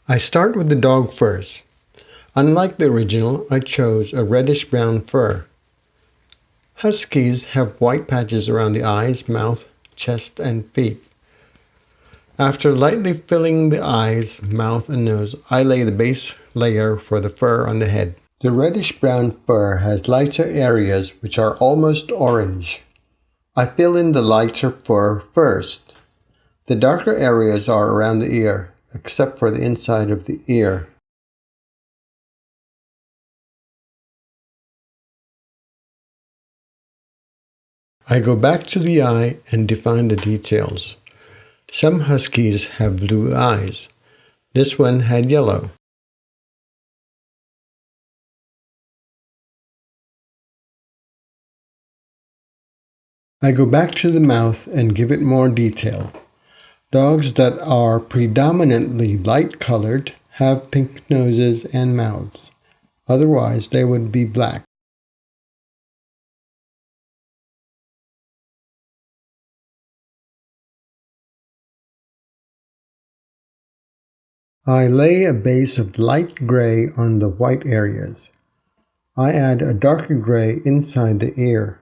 I start with the dog first. Unlike the original, I chose a reddish-brown fur. Huskies have white patches around the eyes, mouth, chest, and feet. After lightly filling the eyes, mouth, and nose, I lay the base layer for the fur on the head. The reddish-brown fur has lighter areas which are almost orange. I fill in the lighter fur first. The darker areas are around the ear, except for the inside of the ear. I go back to the eye and define the details. Some huskies have blue eyes. This one had yellow. I go back to the mouth and give it more detail. Dogs that are predominantly light-colored have pink noses and mouths. Otherwise, they would be black. I lay a base of light gray on the white areas. I add a darker gray inside the ear.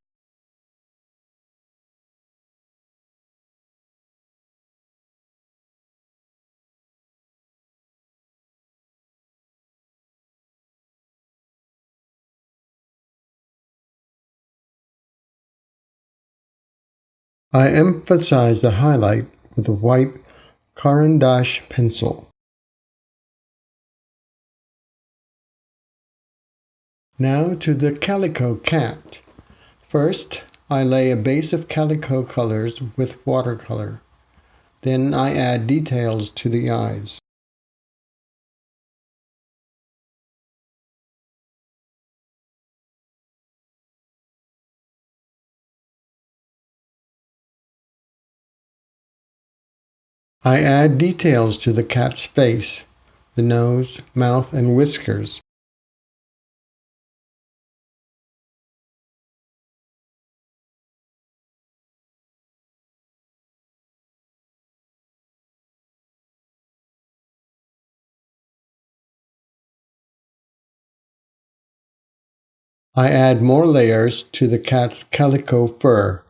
I emphasize the highlight with a white Caran d'Ache pencil. Now to the calico cat. First, I lay a base of calico colors with watercolor. Then I add details to the eyes. I add details to the cat's face, the nose, mouth, and whiskers. I add more layers to the cat's calico fur.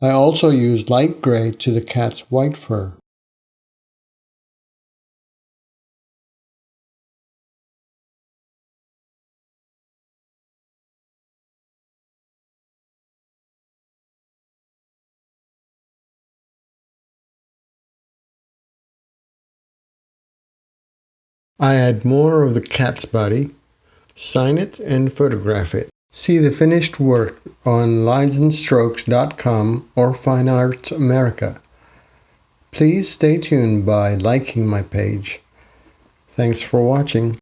I also use light gray to the cat's white fur. I add more of the cat's body, sign it, and photograph it. See the finished work on linesandstrokes.com or Fine Arts America. Please stay tuned by liking my page. Thanks for watching.